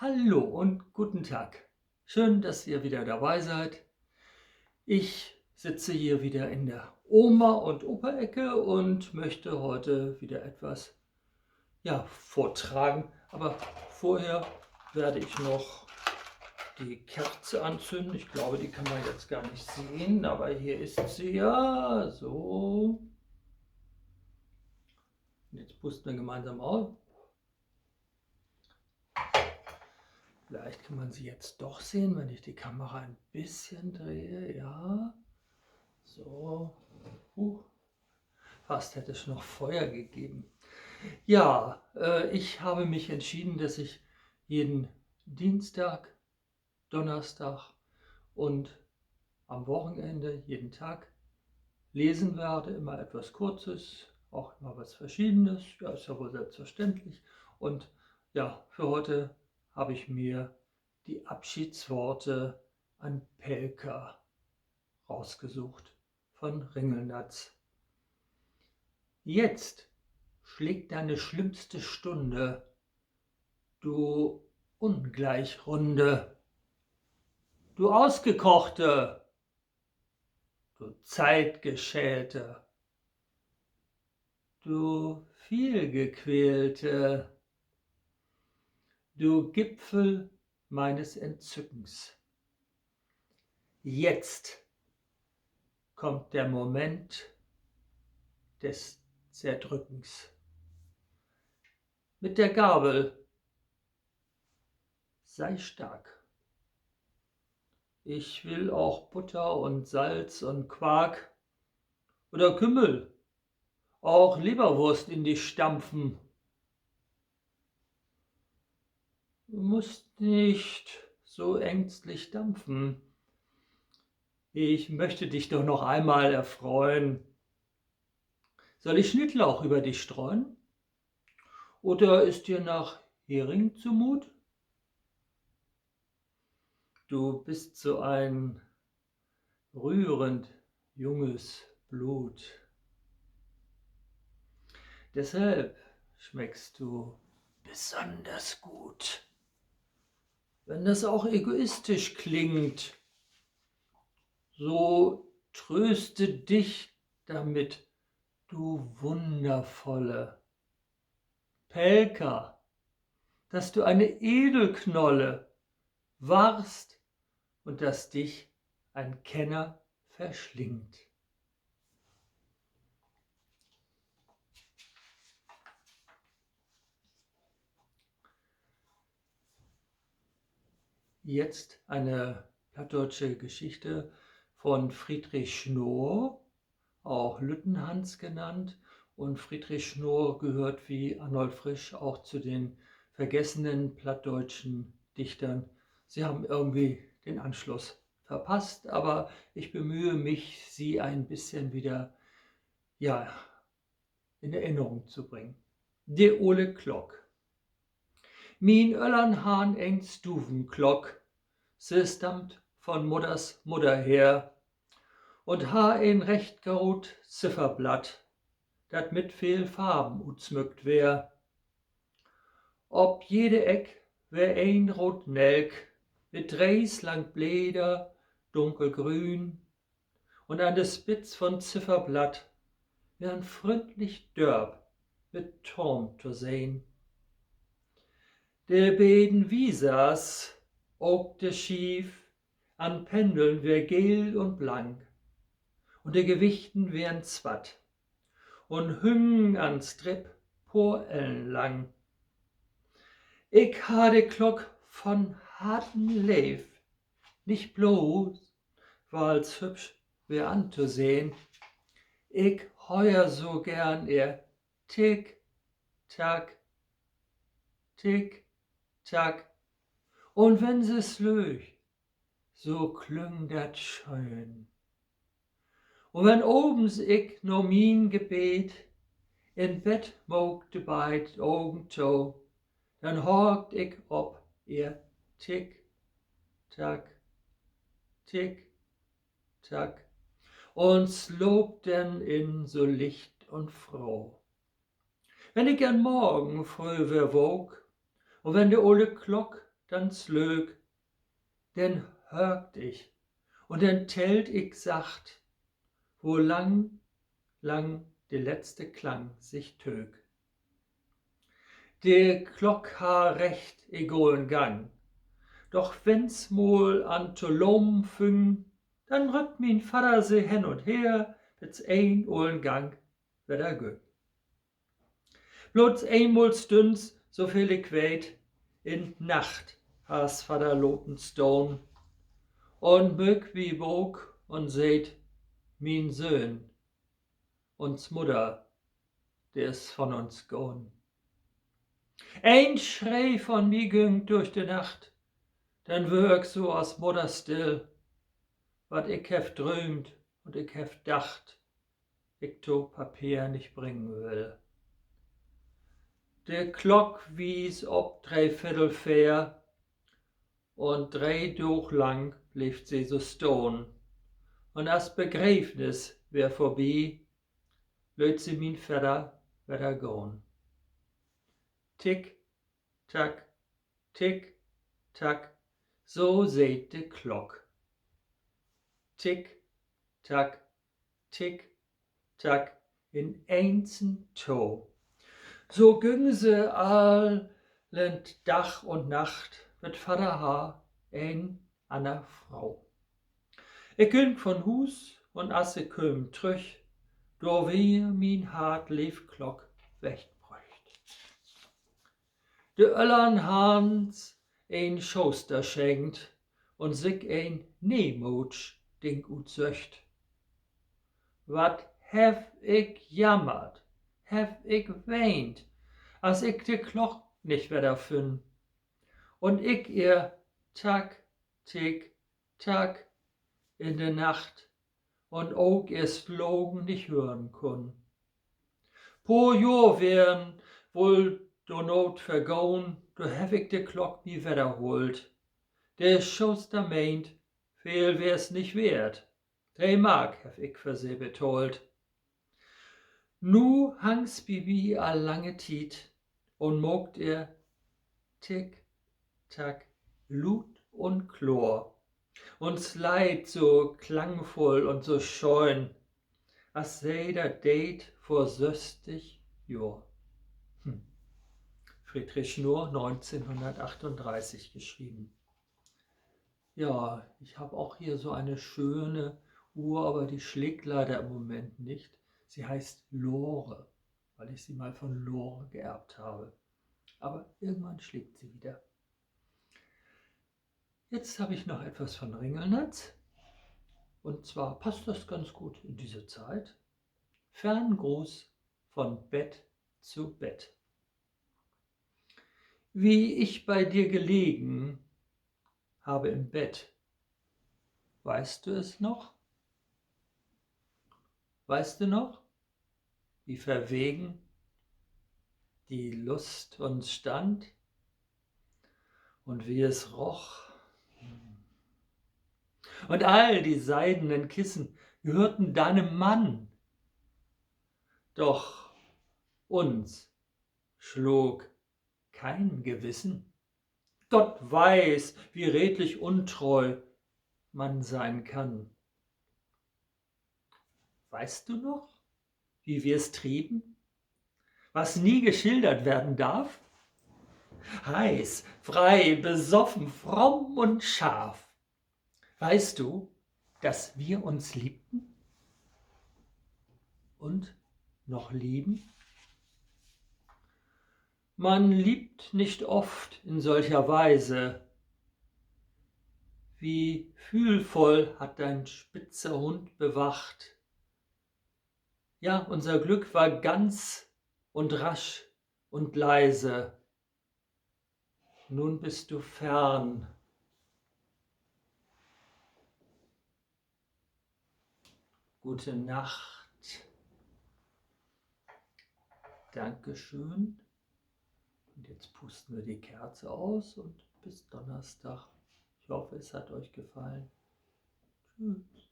Hallo und guten Tag. Schön, dass ihr wieder dabei seid. Ich sitze hier wieder in der Oma- und Opa-Ecke und möchte heute wieder etwas, vortragen. Aber vorher werde ich noch die Kerze anzünden. Ich glaube, die kann man jetzt gar nicht sehen, aber hier ist sie ja. So. Jetzt pusten wir gemeinsam auf. Vielleicht kann man sie jetzt doch sehen, wenn ich die Kamera ein bisschen drehe. Ja. So, fast hätte es noch Feuer gegeben. Ja, ich habe mich entschieden, dass ich jeden Dienstag, Donnerstag und am Wochenende jeden Tag lesen werde. Immer etwas Kurzes, auch immer was Verschiedenes. Ja, ist ja wohl selbstverständlich. Und ja, für heute habe ich mir die Abschiedsworte an Pelka rausgesucht von Ringelnatz. Jetzt schlägt deine schlimmste Stunde, du Ungleichrunde, du Ausgekochte, du Zeitgeschälte, du Vielgequälte, du Gipfel meines Entzückens. Jetzt kommt der Moment des Zerdrückens. Mit der Gabel sei stark. Ich will auch Butter und Salz und Quark oder Kümmel, auch Leberwurst in dich stampfen. Du musst nicht so ängstlich dampfen. Ich möchte dich doch noch einmal erfreuen. Soll ich Schnittlauch über dich streuen? Oder ist dir nach Hering zumut? Du bist so ein rührend junges Blut. Deshalb schmeckst du besonders gut. Wenn das auch egoistisch klingt, so tröste dich damit, du wundervolle Pelka, dass du eine Edelknolle warst und dass dich ein Kenner verschlingt. Jetzt eine plattdeutsche Geschichte von Friedrich Schnorr, auch Lüttenhans genannt. Und Friedrich Schnorr gehört wie Arnold Frisch auch zu den vergessenen plattdeutschen Dichtern. Sie haben irgendwie den Anschluss verpasst, aber ich bemühe mich, sie ein bisschen wieder in Erinnerung zu bringen. De Ole Klock. Mien Öllern Hahn eng Stuvenklock, se stammt von Mutters Mutter her und ha ein recht garut Zifferblatt, dat mit viel Farben utsmückt wär. Ob jede Eck wär ein rot Nelk, mit dreis lang Bläder, dunkelgrün, und an de Spitz von Zifferblatt wär'n fründlich Dörb mit Turm zu sehn. De beiden Wiesas, ook de Schief, an Pendeln wär gel und blank, und de Gewichten wären zwatt, und hüngen an Strip por Ellen lang. Ich ha de Glock von harten Leif, nicht bloß, weil's hübsch wär anzusehn. Ich heuer so gern ihr Tick, Tack, Tick, Tack, und wenn se's löch, so klüng dat schön. Und wenn obens ich no mien Gebet in Bett mogt de beid Augen to, dann horcht ich ob ihr Tick, Tack, Tick, Tack, und slob denn in so licht und froh. Wenn ich gern morgen früh wär wog, und wenn de Ole Klock dann slög, denn hörgt ich, und dann tellt ich sacht, wo lang, lang de letzte Klang sich tög. De Glock ha recht egolen Gang, doch wenn's mol an to lom füng, dann rückt min Vater se hin und her, bis ein ohlen Gang wieder gö. Bloß einmal stünds, so viel ich weet, in Nacht has Vater loten Stone, und bück wie bog und seht, min Söhn, uns Mutter, der is von uns gone. Ein Schrei von mi ging durch die Nacht, dann wirk so aus Mutter still, wat ich hef drömt und ich hef dacht, ich to Papier nicht bringen will. De Glock wies ob 3/4 und 3 Doch lang blieb sie so stone. Und as Begräbnis wär vorbei, löt sie min Vater wieder gone. Tick, tack, tick, tack, so seht de Glock. Tick, tack, tick, tack, in einzen Toe. So güng se allen Dach und Nacht mit Vater ha ein Anna Frau. Ich ging von Hus und as ich köm trüch, do wir min hart Leefklock wegbrücht. De Öllern Hans ein Schoster schenkt und sich ein Nemutsch Ding ut söcht. Wat hef ich jammert, hef ich weint, als ich de Glock nicht wieder fünn. Und ich ihr tack, tick, tack in de Nacht und auch erst Logen nicht hören kun. Po Jahr wären wohl do Not vergoen, do hef ich de Glock nie wiederholt. Der Schoster meint, viel wär's nicht wert. 3 Mark hef ich für sie betolt. Nu hangs Bibi a lange Tiet und mogt ihr tick, tack, Lut und Chlor. Uns Leid so klangvoll und so scheun, as sei der Date vor 60 Jahr. Friedrich Schnurr, 1938 geschrieben. Ja, ich habe auch hier so eine schöne Uhr, aber die schlägt leider im Moment nicht. Sie heißt Lore, weil ich sie mal von Lore geerbt habe. Aber irgendwann schlägt sie wieder. Jetzt habe ich noch etwas von Ringelnatz. Und zwar passt das ganz gut in diese Zeit. Ferngruß von Bett zu Bett. Wie ich bei dir gelegen habe im Bett, weißt du es noch? Weißt du noch, wie verwegen die Lust uns stand und wie es roch? Und all die seidenen Kissen gehörten deinem Mann. Doch uns schlug kein Gewissen. Gott weiß, wie redlich untreu man sein kann. Weißt du noch, wie wir es trieben, was nie geschildert werden darf? Heiß, frei, besoffen, fromm und scharf. Weißt du, dass wir uns liebten und noch lieben? Man liebt nicht oft in solcher Weise. Wie fühlvoll hat dein spitzer Hund bewacht. Ja, unser Glück war ganz und rasch und leise. Nun bist du fern. Gute Nacht. Dankeschön. Und jetzt pusten wir die Kerze aus und bis Donnerstag. Ich hoffe, es hat euch gefallen. Tschüss.